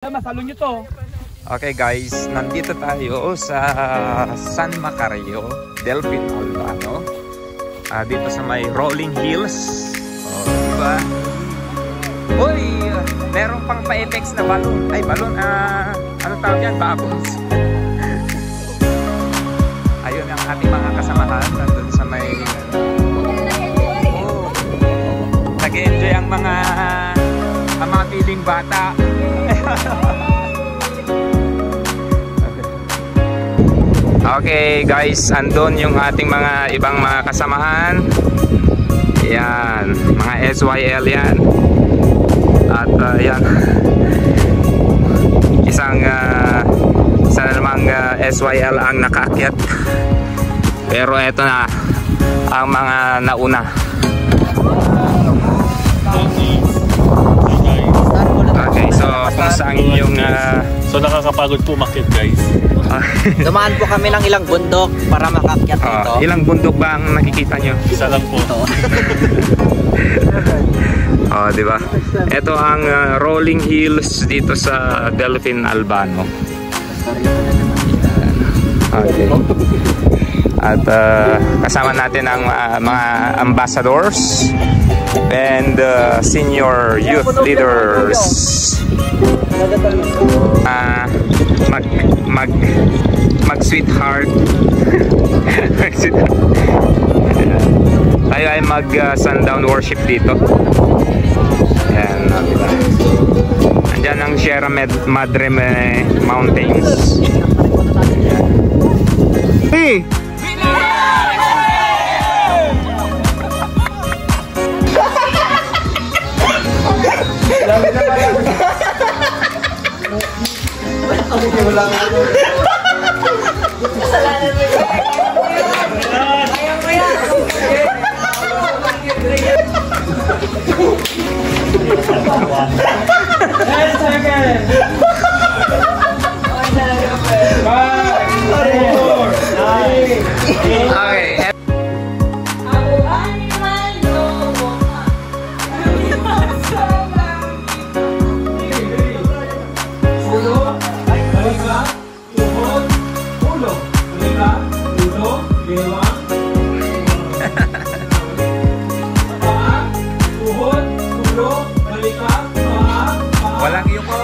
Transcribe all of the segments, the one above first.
Masalo nyo to. Okay guys, nandito tayo sa San Macario, Delfin Albano. Dito sa may Rolling Hills. Diba? Uy! Merong pang pa-FX na balon. Ay, balon. Ano tawag yan? Bubbles. Ayun ang ating mga kasamahan. Nandun sa may... Nag-enjoy ang mga piling bata. Okay guys, andun yung ating mga ibang mga kasamahan. Yan, mga SYL yan. At yan, isang namang SYL ang nakaakyat. Pero eto na ang mga nauna. Okay, so kung saan yung so nakakapagod po umakyat guys. Dumaan po kami ng ilang bundok para makakyat dito. Ilang bundok ba ang nakikita nyo? Isa lang po. Di ba? Ito ang Rolling Hills dito sa Delfin Albano. Okay. At kasama natin ang mga ambassadors and senior youth leaders. Mag-sweetheart. Tayo ay mag-sundown worship dito. Ayan, andyan ang Sierra Madre Mountains. Hey! Walang iyo po.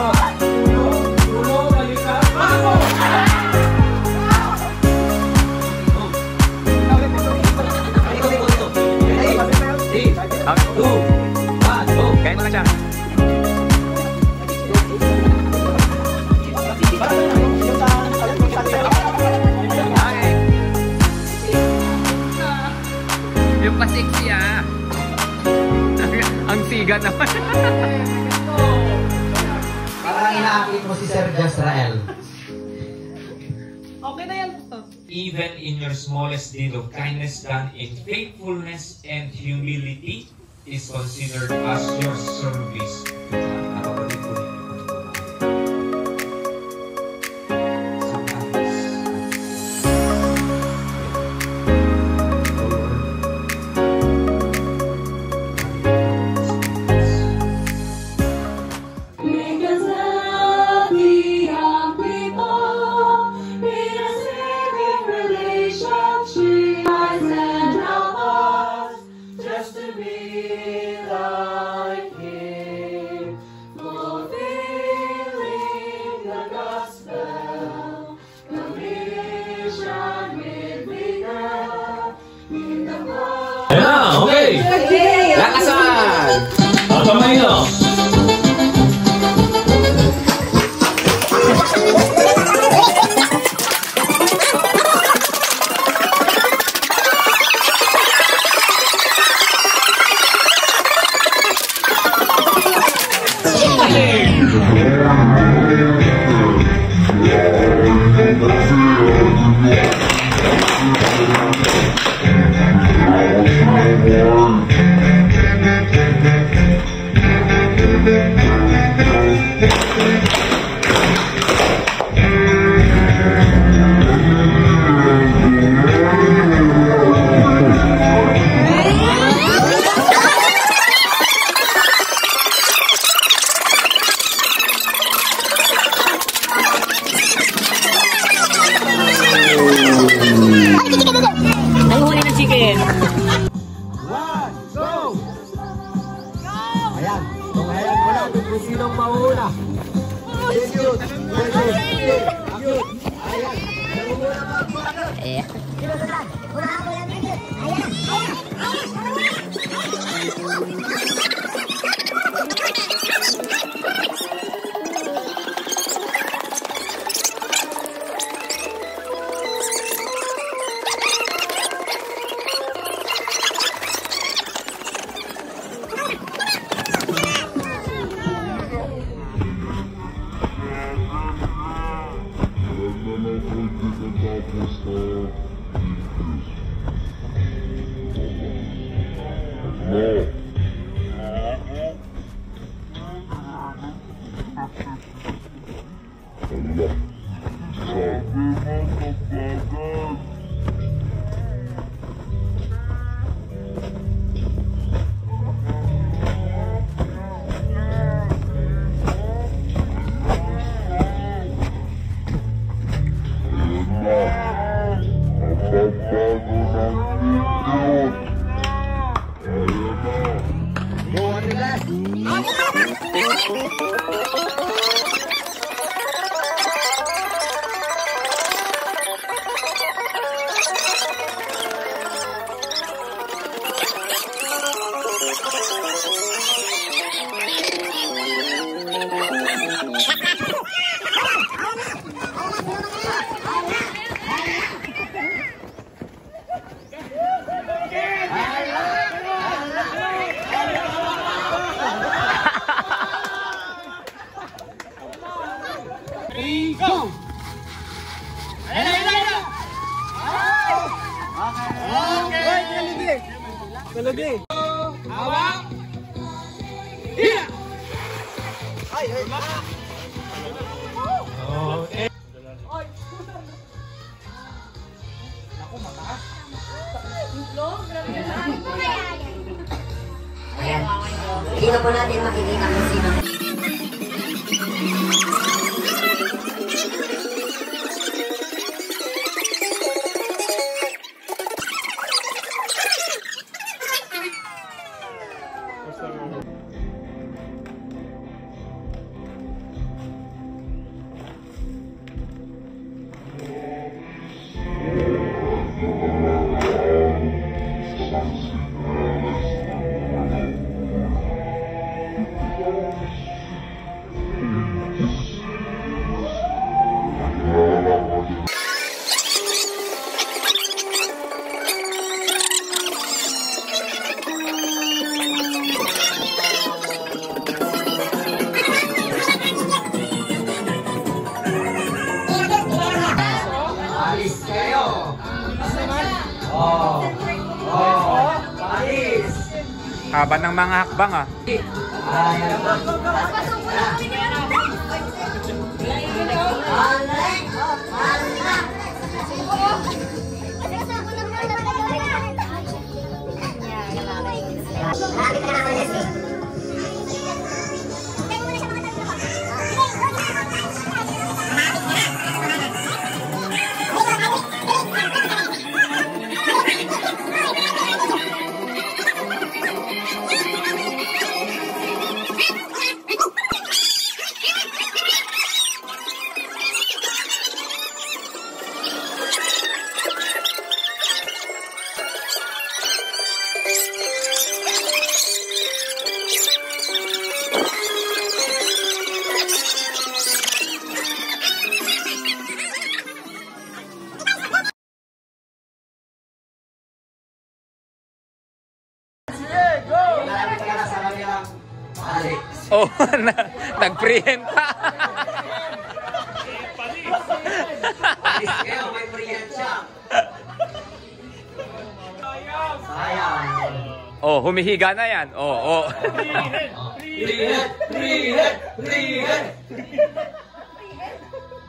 Kain mo na siya. Yung pa-sexy ang siga naman. Parang inaakit mo si Sir Jasrael. Okay na yan. Even in your smallest deed of kindness done in faithfulness and humility is considered as your service. Okay. Lakasan! Kamay nyo. Hindi na po natin makikita kung sino. Haba ng mga hakbang ah. Oh, nag-prehend pa. May prehend siya. Sayang. Oh, humihiga na yan. Oh, oh.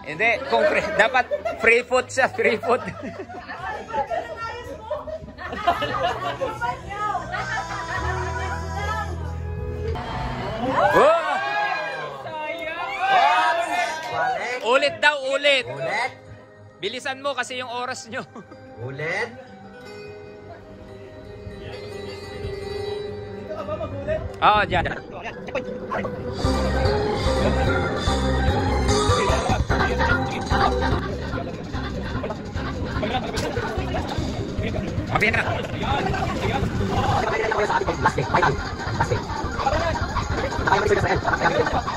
Hindi, kung dapat free foot siya, free foot. Oh! Ulit daw, ulit. Ulit. Bilisan mo kasi yung oras nyo. Ulit. Oo, dyan. Magbigyan ka na. Last day. Final. Last day.